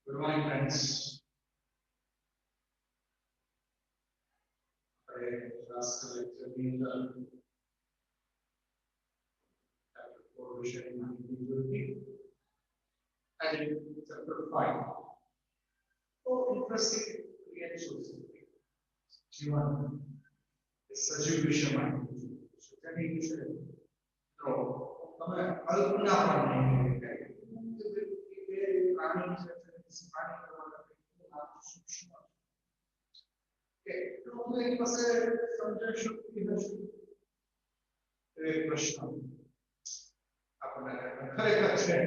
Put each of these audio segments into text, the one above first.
Good morning, friends. Last lecture in the chapter 4 vision and individuality. And in chapter 5. So interesting reactions. Jivan is સજીવ વિષય માહિતી છે. તેની વિશે તો તમે કલ્પના પણ નહીં કરી કે પ્રાણી છે પ્રાણી કરવાના સૂક્ષ્મ કે લોકોની પાસે સમજણ શક્તિ હશે એ પ્રશ્ન આપણને ખરેખર છે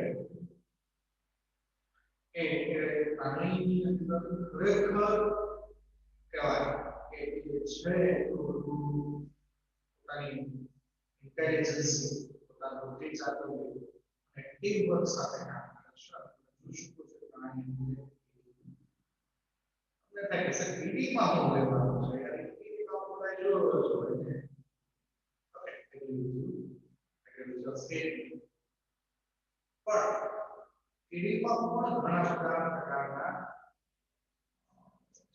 કે પ્રાણીની અંદર ખરેખર કહેવાય કે છે પોતાની ઇન્ટેલિજન્સ પોતાનું બુદ્ધિ સાથે અને ટીમ વર્ક સાથે કામ કરે છે શું છે પ્રાણી થાય કે સર ઈડીમાં હું લેવાનું છે યાર ઈડીમાં આપણે જોયો છો એટલે ઓકે એટલે જસ્ટ પણ ઈડીમાં પણ ઘણા પ્રકારના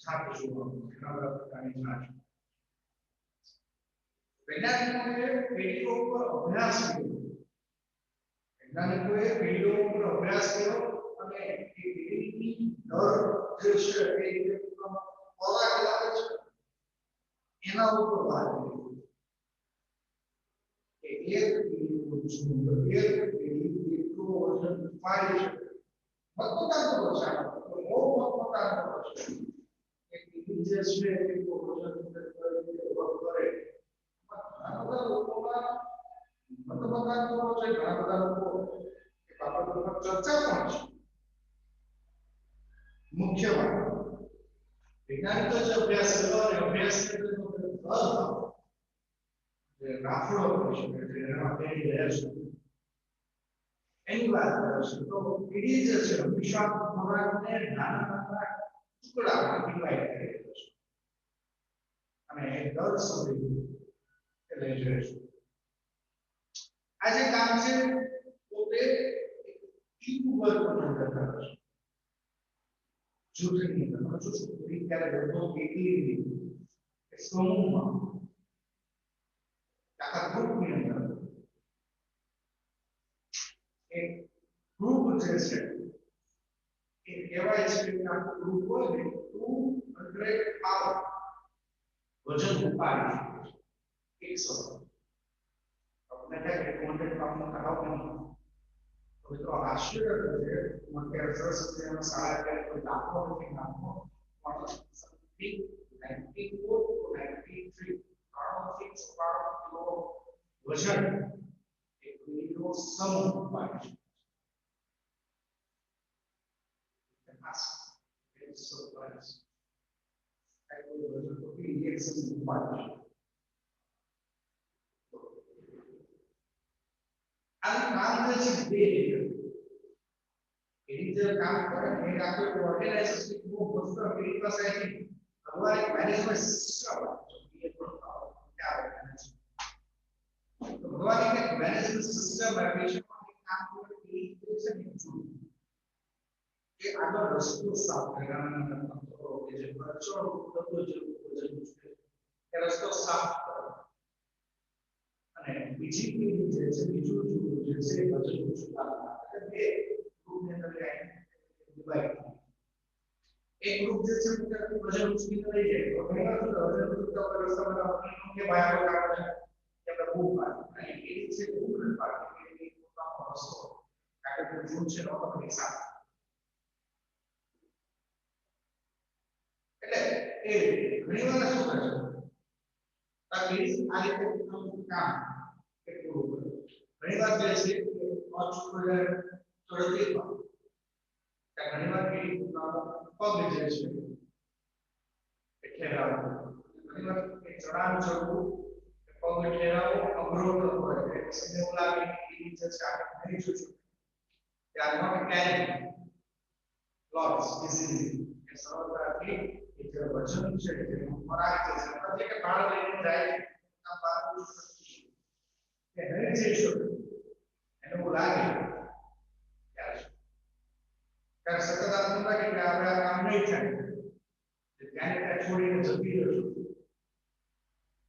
છાપ જોવા ઘણા બધા પ્રકારની છાપ વૈજ્ઞાનિકોએ પેઢીઓ પર અભ્યાસ કર્યો અને એ પેઢીની દર જે છે એ ખોરાક લાગે છે એના ઉપર વાત કરી કે એક પેઢી કેટલું વજન ઉપાડી શકે મતદાન કરો છે બહુ મતદાન કરો છે એક પેઢી જે છે એ કેટલું વજન કરે ઘણા બધા લોકોમાં મતદાન કરો છે ઘણા બધા લોકો એ બાબતો પર ચર્ચા પણ છે મુખ્ય વાત વૈજ્ઞાનિકો જે અભ્યાસ કર્યો અને અભ્યાસ કરેલો જે રાફડો કરી શકે છે એમાં પેઢી રહે છે એની વાત કરે છે તો પેઢી જે છે હંમેશા ખોરાકને નાના નાના ટુકડામાં ડિવાઈડ કરી દે છે અને એ દર સુધી એ લઈ જાય છે આ જે કામ છે પોતે ટીમ વર્કની અંદર કરે છે જૂથની અંદર જૂથ ક્યારે લોકો એકલી સમૂહમાં આખા ગ્રુપની અંદર એક ગ્રુપ જે છે એ કહેવાય છે કે આખું ગ્રુપ હોય ને 200 પાવર વજન ઉપાડી શકે છે એક સમય આપણે કહે કે 200 પાવરનો કરાવ નહીં તો મિત્રો આશ્ચર્ય છે અત્યારે સરસ મજાનો શાળા કોઈ દાખલો નથી નાખવો પણ સમથિંગ 94 to 93 3 કિલો વજન એક પેઢીનો સમૂહ ઉપાડી શકે છે it's surprise I will go to the exercise upaડી આ કામ જે છે બે એની જે કામ કરે ને એ આપણે ઓર્ગેનાઇઝેશન બહુ મસ્ત એની પાસે ભગવાન એક મેનેજમેન્ટ સિસ્ટમ એ તો ભગવાન એક મેનેજમેન્ટ સિસ્ટમ આપી છે કામ કરે એ છે ને કે આગળ રસ્તો સાફ કરવાનો કે જે ખર્ચો બધો જે છે એ રસ્તો સાફ કરો અને બીજી પેઢી જે છે બીજું જે છે વજન ઓછું કરવાના એટલે બે ગ્રુપની અંદર ડિવાઈડ એક ગ્રુપ જે છે પોતાનું વજન ઓછું લઈ જાય તો ઘણીવાર વજન ઓછું કરવા રસ્તા બનાવવાનું કે ભાઈ આપણે કામ છે કે આપણે બહુ પાડી અને એ છે બહુ નથી પાડી એ પોતાનો રસ્તો કારણ કે જૂન છે ઓટોમેટિક સાફ એટલે એ ઘણીવાર શું કરે છે આ પેઢી આ રીતે પોતાનું કામ કે પૂરું કરે ઘણીવાર જે છે ઓછું ચોરતીમાં ઘણીવાર પેઢી પોતાનો પગ જે છે એ ઠેરાવો ઘણીવાર એ ચઢાણ ચડવું પગ ઠેરાવો અવરોધ હોય એટલે સમય એવું લાગે કે પેઢી જે છે આપણે નહીં જોશું કે આ નોટ કેરી લોટ્સ ઇઝીલી એ સરળતાથી એ જે વજન છે જેનો ખોરાક છે સમજે કે બહાર લઈને જાય આ બહારનું કે નહીં જઈ શકે એને એવું લાગે ત્યારે ત્યારે સતત આપણને લાગે કે આપણે આ કામ નહીં થાય ત્યાં ત્યાં છોડીને જતી રહેશું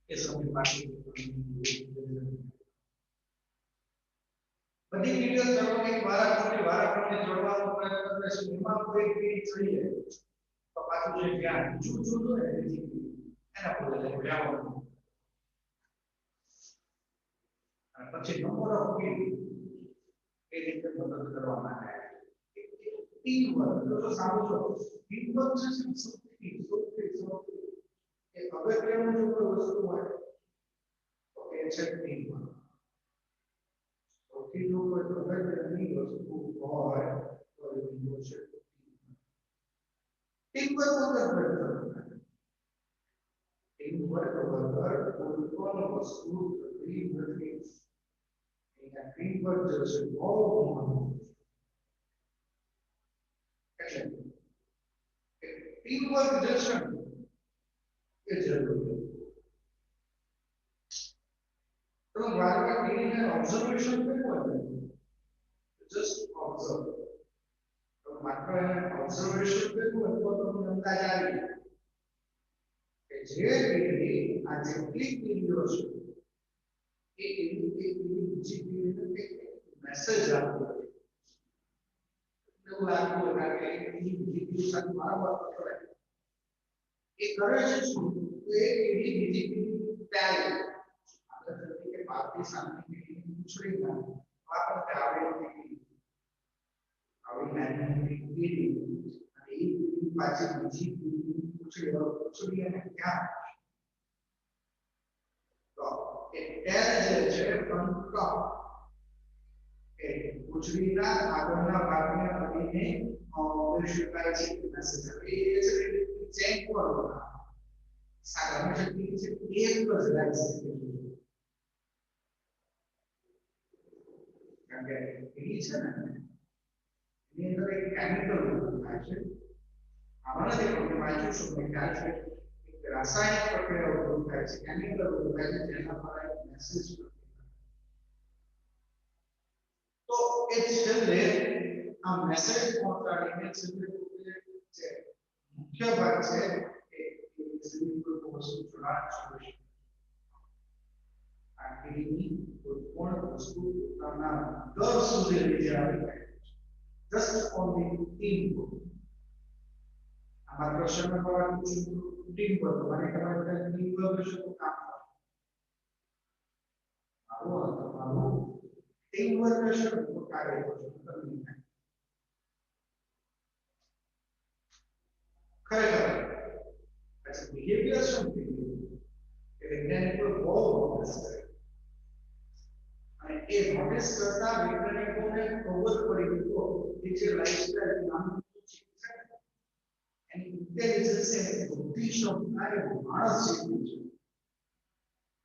એ સમય પાછી બધી વિડિયો જોડો એક વારાફરતી જોડવાનો પ્રયત્ન કરે છે એમાં કોઈ પીડી ચડી જાય તો પાછું જે જ્ઞાન જુદું ને એના પર લેવાનું અને પછી નંબર ઓફ પીડી એ રીતે મદદ કરવામાં આવે ટીમ વર્ક તો સારું છો ટીમ વર્ક છે સૌથી એ અગત્યનું જો કોઈ વસ્તુ હોય તો એ છે ટીમ વર્ક સૌથી જો કોઈ અગત્યની વસ્તુ હોય તો એ છે ટીમ વર્ક વગર ટીમ વર્ક વગર કોઈ પણ વસ્તુ થતી નથી એના ટીમ વર્ક જે છે બહુ મહત્વનું ટીમ વર્ક જે છે એ જરૂરી તો વારંવાર કરીને ઓબ્ઝર્વેશન કરવું જસ્ટ ઓબ્ઝર્વ તો માત્ર એને ઓબ્ઝર્વેશન કરવું અથવા તો અંદાજ આવી કે જે પેઢી આ જેટલી પેઢીઓ છે એ બીજી પેઢીને મેસેજ આપવો એવું લાગતું હોય કે બીજી પેઢી સાથે બરાબર કરે એ કરે છે શું તો એ પેઢી બીજી પેઢી તૈયાર આપણે કે ભારતીય શાંતિ પૂછડી ના આપણે આવી નાની પેઢી અને એ પેઢી પાછી બીજી પેઢી પૂછડી અને ક્યાં તો એ ટેર જે છે ફ્રન્ટ એ પૂછડીના આગળના ભાગને અડીને શકાય છે મેસેજ એ છે ચેક કરો સાગરની શક્તિ છે એક જ લાઈન કારણ કે એની છે ને એની અંદર એક કેમિકલ થાય છે આમાં નથી પણ વાંચ્યું છું મેં ખ્યાલ છે એક રાસાયણિક પ્રક્રિયા ઉત્પન્ન થાય છે કેમિકલ ઉત્પન્ન થાય છે જેના દ્વારા એક મેસેજ તો એ છેલ્લે આ મેસેજ પહોંચાડીને છેલ્લે જે મુખ્ય ભાગ છે એ સિમ્પલ વસ્તુ જોડાણ છે આ પેઢીની કોઈ પણ વસ્તુ પોતાના ઘર સુધી લઈ જવાની જસ્ટ ઓનલી ટીમ આ માત્ર શબ્દ દ્વારા ટીમ વર્ક મને ખબર છે ટીમ વર્ક શું કામ મારું ટીમ વર્ક શું કાર્ય કરશે ખરેખર પછી બિહેવિયર શું કે વૈજ્ઞાનિકો બહુ નોટિસ કરે અને એ નોટિસ કરતા વૈજ્ઞાનિકોને ખબર પડી ગયો કે જે લાઈફસ્ટાઈલ નામનું છે એની ઇન્ટેલિજન્સ અને બુદ્ધિ ક્ષમતા એ માણસ જેટલું છે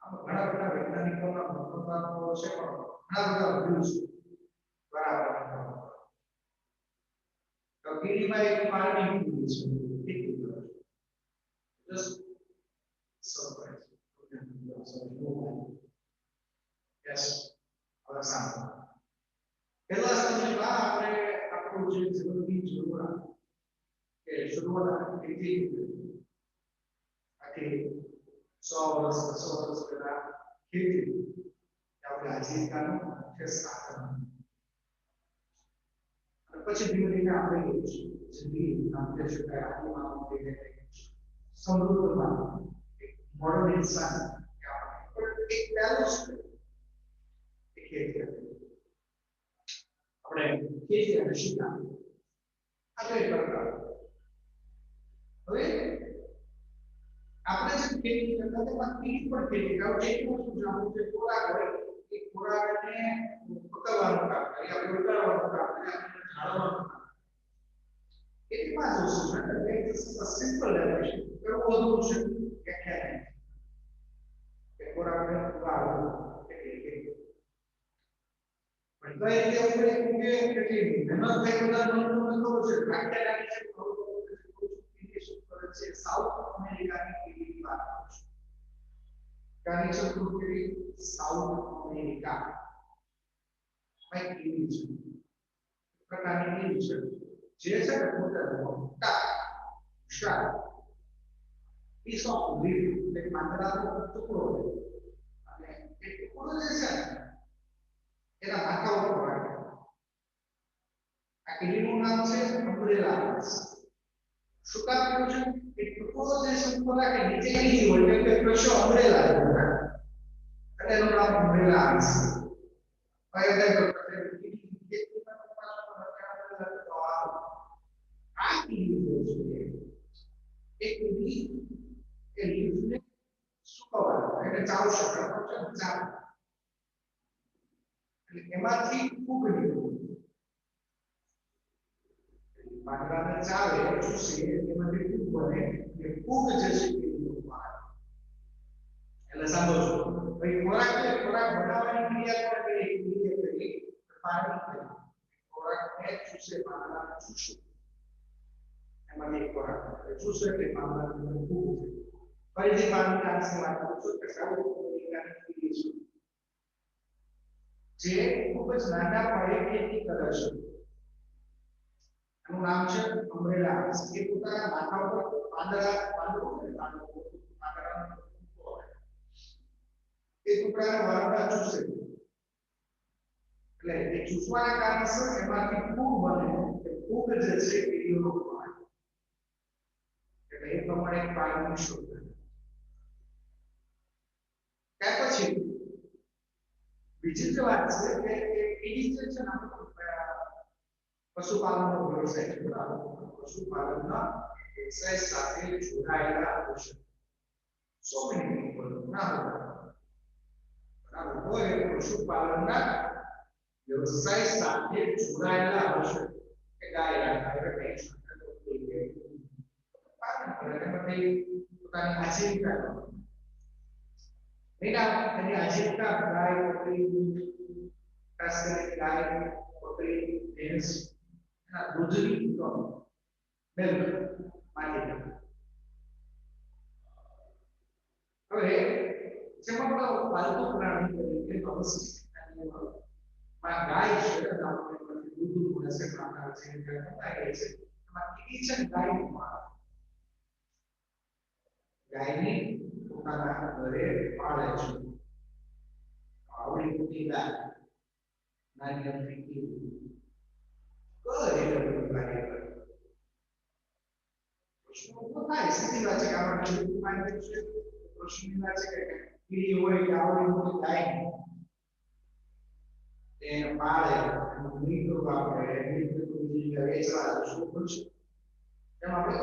આમાં ઘણા બધા વૈજ્ઞાનિકોના મતદારો છે પણ ઘણા બધા વ્યૂઝ બરાબર તો કીડીમાં એક પાણી છે just surprise. Yes, awesome. પહેલા સમયમાં આપણે આપણું જે જીવનની જરૂર કે શરૂઆત હતી આખી 100 વર્ષ 200 વર્ષ પહેલા ખેતી આપણે આજીવિકાનું મુખ્ય સાધન અને પછી ધીમે ધીમે આપણે જિંદગી આપણે શકાય આની માનવ થઈ જાય સમૃદ્ધમાં એક મોડર્ન ઇન્સાન એક પહેલું છે ખેતી આપણે ખેતી અને શિકાર આપણે કરતા હવે આપણે જે ખેતી કરતા તેમાં કીટ પણ ખેતી કરતા એક વસ્તુ જાણવું છે ખોરાક હોય એ ખોરાકને પકવવાનું કામ કરે આપણે ઉગાડવાનું કામ કરે આપણે ઝાડવાનું કામ એટલી વાત વસ્તુ છે એક સિમ્પલ ડેફિનેશન એવું બધું છે વ્યાખ્યા નહીં કે ખોરાકને ઉગાડવું એટલે પણ કઈ રીતે આપણે કેટલી મહેનત થઈ બધા લોકો છે વ્યાખ્યા રાખી છે શું કરે છે સાઉથ અમેરિકાની કેવી વાત છે કાની સંસ્કૃતિ સાઉથ અમેરિકા માં કેવી છે પ્રકારની કેવી છે જે છે ને પોતે મોટા વિશાળ પીસ ઓફ લીફ એટલે પાંદડાનો ટુકડો હોય અને એ ટુકડો જે છે ને એના માથા ઉપર રાખે આ કીડીનું નામ છે અમ્બ્રેલા શું કામ કર્યું છે એ ટુકડો જે છે ઉપર રાખે નીચે કીડી હોય એટલે કશો અમ્બ્રેલા એટલે એનું નામ અમ્બ્રેલા છે હવે એક કીડી એ લીફને સુકવવા એટલે ચાલુ શકે ચાલ એટલે એમાંથી ફૂગ નીકળે પાંદડાને ચાલે ચૂસે એમાંથી ફૂગ બને એટલે ફૂગ જે છે એટલે સાંભળો ભાઈ ખોરાક બનાવવાની ક્રિયા કોને કરી કીડીએ કરી પાણી કરી ખોરાકને ચૂસે પાંદડાને ચૂસે એમાંથી ખોરાક ચૂસે એટલે પાંદડાને ફૂગ ફરીથી પાણી કાંસની વાત કરું છું કે સારું કીડી છે જે ખૂબ જ નાના પાયે ખેતી કરે છે એનું નામ છે અમ્બ્રેલા એ પોતાના માથા ઉપર પાંદડાનો એ ટુકડાને વારંવાર ચૂસે એટલે એ ચૂસવાના કારણે એમાંથી ફૂગ બને એ ફૂગ જે છે કીડીઓનો ખોરાક એટલે એ પ્રમાણે પાણીની શોધ ત્યાર પછી બીજી જે વાત છે કે કીડી જે છે ને પશુપાલનનો વ્યવસાય છે બરાબર પશુપાલનના વ્યવસાય સાથે જોડાયેલા હશે સો મિનિટ people ના બરાબર કોઈ પશુપાલનના વ્યવસાય સાથે જોડાયેલા હશે કે ગાય રાખે પાલન કરે એમાંથી પોતાની આજીવિકા એની આજીવિકા ગાય બકરી ખાસ કરીને ગાય બકરી ભેંસ એના દૂધની મિલ્ક માટે હવે જેમાં પાલતુ પ્રાણી તરીકે ડોમેસ્ટિક એનિમલ ગાય છે આપણે દૂધ મળે છે ખાતા છે ગાય છે એમાં કીડી છે ગાયનું માળ ગાયની પોતાના ઘરે પાળે છે આવડી મોટી ગાય નાની અમથી કીડી કઈ રીતે કાર્ય કરે પ્રશ્ન ઉભો થાય સીધી વાત છે કે આપણે દૂધ પાણી છે પ્રશ્નની વાત છે કે કીડી હોય કે આવડી મોટી ગાય એને પાળે એનું મીઠ વાપરે મીઠ બીજી વેચવા શું કરશે એમ આપણે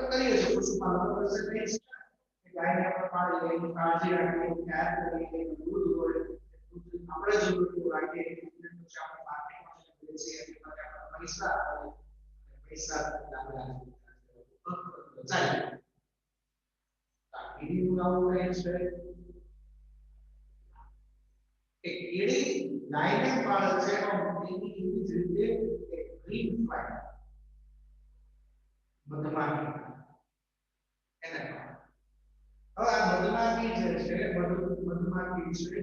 કરીએ છીએ પશુપાલન કરીએ છીએ ગાયને આપણે પાળી એની કાળજી રાખીએ ખ્યાલ કરીએ દૂધ હોય આપણે જરૂર રાખીએ પછી આપણે માર્કેટમાં વેચીએ એની માટે આપણે પૈસા ચાલે કીડીનું આવું કહે છે કે કીડી ગાયને પાળે છે એની એવી જ રીતે એક ગ્રીન ફ્લાય મધમાખી એને હવે આ મધમાખી જે છે મધમાખી છે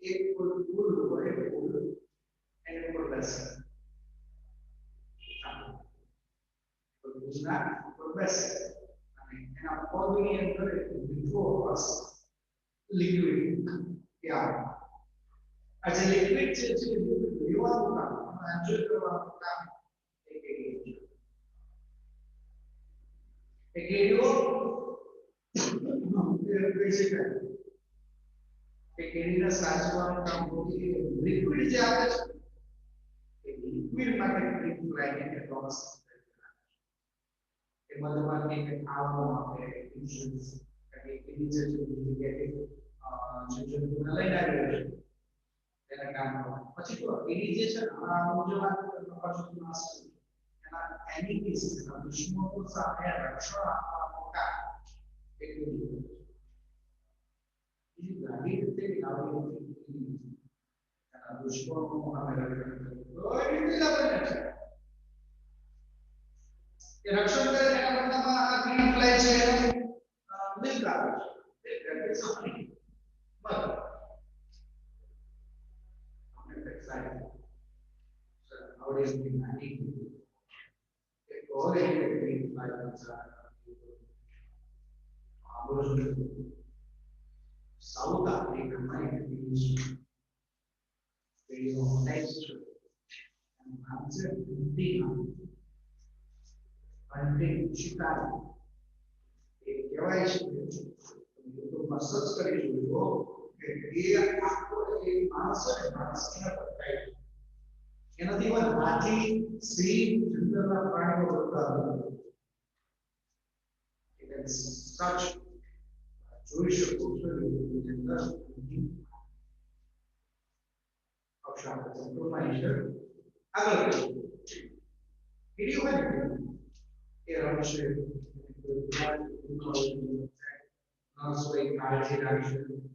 એક ફૂલ હોય ફૂલ એને ઉપર બેસે ફૂલના ઉપર બેસે અને એના પગની અંદર એક મીઠો રસ લિક્વિડ ત્યાં આ જે લિક્વિડ છે લિક્વિડ લેવાનું કામ એન્જોય કરવાનું કામ એ કીડીઓ છે એ કીડીઓ કહી શકાય કે કીડીના સાચવાનું કામ લિક્વિડ જે આપે છે એ લિક્વિડ માટે ગ્રીન ફ્લાય ને ટોક્સ એ મધમાખી ખાવાનું આપે ઇન્સ્યુરન્સ કે કીડી જે જંતુને લઈને આવી છે તેના કામ પછી તો કીડી જે છે આ મુજબ વાત પછી માસ એના એનિમીઝ એના દુશ્મનો સામે રક્ષણ આપવાનું કામ એ કીડી એ ગાડી રીતે લાવવાની એના દુશ્મનો સામે રક્ષણ તો એ રીતે લાવવાની છે એ રક્ષણ કરે એના બદલામાં આ ગ્રીન ફ્લાય છે મિલ્ક આવે છે એટલે સોની બરાબર આપણે એક્સાઇટ આવડે છે નાની Oleh ini pelajaran South Africa might be very honest and answer hunting Chicago. A KYC untuk masuk sekali dulu, dia aku masuk terkait. Yang nanti mati si jumlah orang berkata, it is such Jewish culture in the Shabbos and Kurmanisha. Other video eruption, also a college reaction.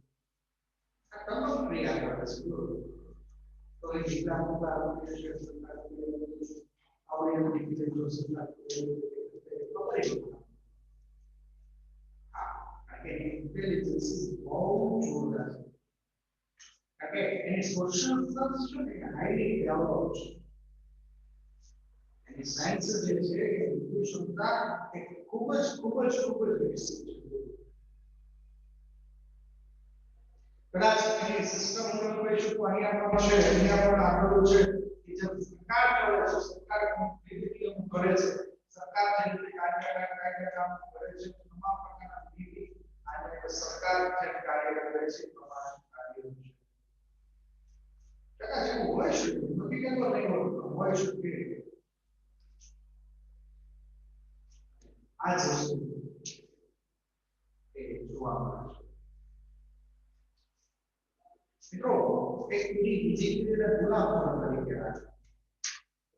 A common prayer for the school. So in Islam, our intelligence is all to us. Okay, and its social function is highly developed. And its sciences is a conclusion that a kubus કદાચ એની system ઉપર શું અહીંયા છે અહીંયા પણ આગળ છે કે જે સરકાર કરે છે સરકાર કેવી કરે છે સરકાર જે રીતે કામ કરે છે તમામ પ્રકારના નીતિ અને સરકાર જે કાર્ય કરે છે પ્રમાણે કાર્ય છે કદાચ એવું હોય શકે નથી કેતો નહીં હોય શકે આ જ વસ્તુ એ જોવા મળે છે મિત્રો એક બીજી રીતે ગુલાબ તરીકે રાખે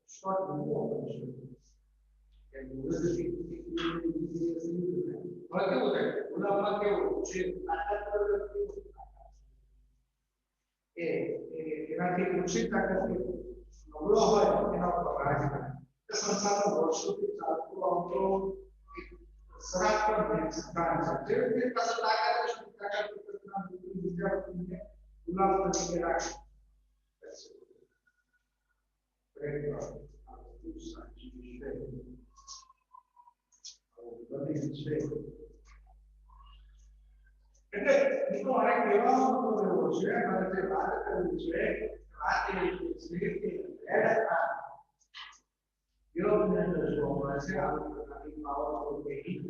શોર્ટ મૂવો છે કે ગુલાબી હવે કેવું થાય ગુલાબમાં કેવું છે એનાથી ઓછી તાકાત નબળો હોય એના ઉપર રાજ કરે સંસારનો વર્ષોથી ચાલતું આવતો એક સરાસર સિદ્ધાંત છે જે પાસે તાકાત બીજા ગુલાબ તરીકે રાખે એટલે મિત્રો આ કહેવાનો મતલબ એવો છે મારે જે વાત કરવી છે વાત એ છે કે રેડ આ યુરોપિયન અંદર જોવા મળે છે આ પ્રકારની પાવરફુલ બેકી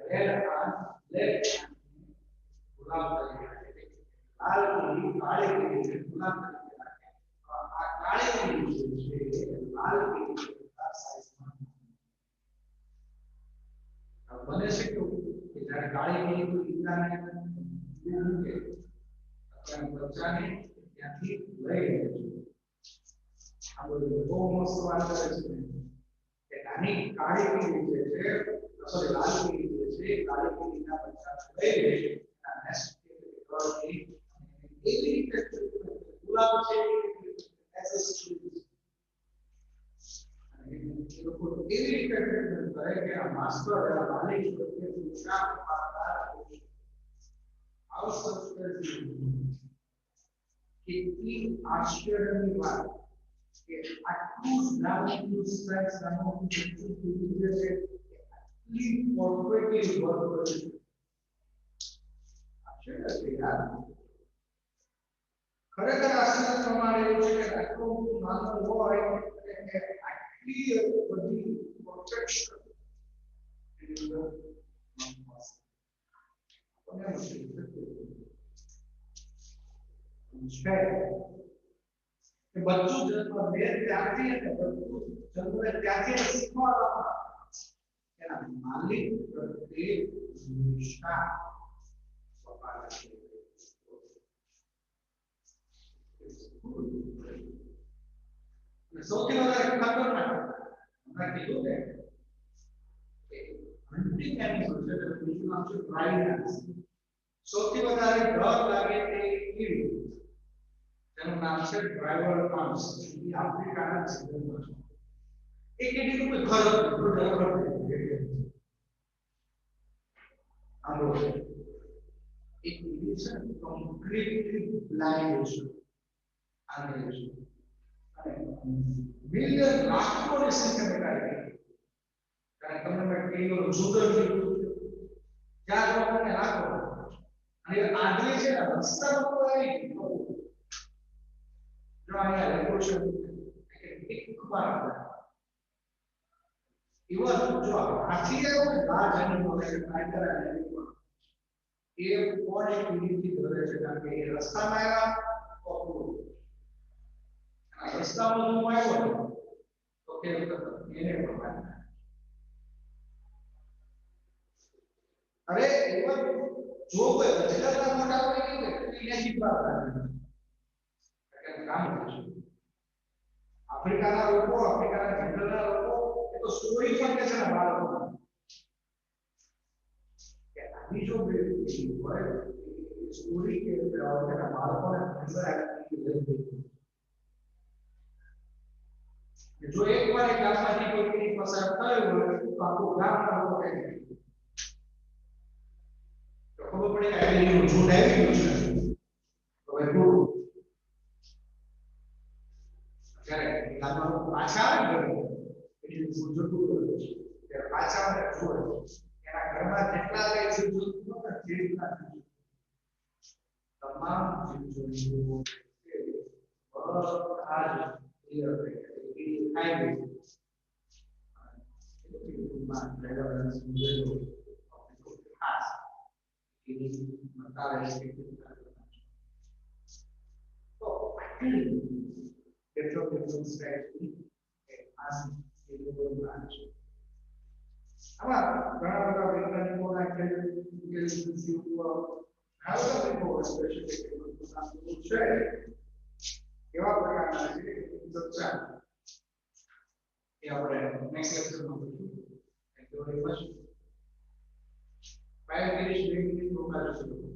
રેડ આ લેફ્ટ ગુલાબ તરીકે લાલ કલી કાળી કલી ગુલાબ તરીકે રાખે આ કાળી કલી છે લાલ કલી સાઈઝમાં બને છે કે જ્યારે કાળી કલી કોઈ ઈંડાને બચ્ચાને ત્યાંથી લઈ લે છે આ બધું બહુ મસ્ત વાત કરે છે કે નાની કાળી કીડી જે છે સોરી લાલ કીડી જે છે કાળી કીડીના બચ્ચાને લઈ લે છે અને નેસ્ટ એવી રીતે ગુલાબ છે એસએસટી અને એ લોકો એવી રીતે ટ્રીટમેન્ટ કરે કે આ માસ્ટર આ માલિક છે તે શાક પાકદાર કેટલી આશ્ચર્યની વાત કે આટલું નાનું સ્ટ્રેસ નાનું જેટલું છે આટલી પરફેક્ટલી વર્ક કરે છે આશ્ચર્ય છે યાર ખરેખર આશ્ચર્ય પ્રમાણે એવું છે કે આટલું નાનું હોય અને આટલી બધી પરફેક્શન કે બધું જન્મ લે ત્યાંથી અને બધું જન્મ ત્યાંથી શીખવાડવામાં એના માલિક પ્રત્યે નિષ્ઠા સ્વભાવ છે સૌથી વધારે ખતરનાક મેં કીધું કે હન્ટિંગ એનિમલ છે બીજું નામ છે પ્રાઇમેટ્સ સૌથી વધારે ડર લાગે તે કીડી તેનું નામ છે ડ્રાઈવર પામ્સ એ આફ્રિકાના જંગલમાં છે એ કીડીનું કોઈ ઘર હતું ડર નથી આલો એ કીડી છે કમ્પ્લીટલી બ્લાઇન્ડ છે આંધળી છે અને મિલિયન લાખોની સંખ્યામાં કાઢી કઈ જુદો જ્યાં જો આપણને રાખો અને આગળ છે ને રસ્તામાં તો આવી જો અહીંયા લખ્યું છે કે એક વાર ઇવન જો હાથી આવ્યો ને લાજ એનિમલ એટલે ટાઈગર એનિમલ એ કોણ એક્ટિવિટી કરે છે કારણ કે એ રસ્તામાં આવ્યા તો રસ્તામાં જો આવ્યો ને તો કે એને પણ અરે ઇવન જો કોઈ અજગરના મોટા હોય કે એનાથી પ્રાપ્ત થાય કામ કરે છે આફ્રિકાના લોકો આફ્રિકાના જંગલના લોકો એ તો સ્ટોરી પણ કે છે ને બાળકો કે આની જો બેટી હોય સ્ટોરી કે તેના બાળકોને અંદર એક્ટિવિટી લઈ જો એકવાર એક ગામમાંથી કોઈ કેરી પસાર થયો હોય તો આખું ગામના લોકો કહે તો ખબર પડે કે આ એનું ઝુંડ આવી ગયું છે તો એ પૂરું જ્યારે ગામના લોકો પાછા આવે ને એટલે ઝુંડ જતું રહે છે ત્યારે પાછા આવે જોડે એના ઘરમાં જેટલા કઈ જીવજંતુ હતા જેટલા તમામ જીવજંતુઓ બધા જ ક્લિયર થઈ ગયા એ ખાઈ ગયું ખાસ એની બતાવે છે તો કેટલો સ્ટ્રેટેજી આ આમાં ઘણા બધા વૈજ્ઞાનિકોના છે કેવા પ્રકારના છે ચર્ચા એ આપણે નેક્સ્ટ લેક્ચરમાં જોઈશું. Thank you very much. 5 minute programme છે.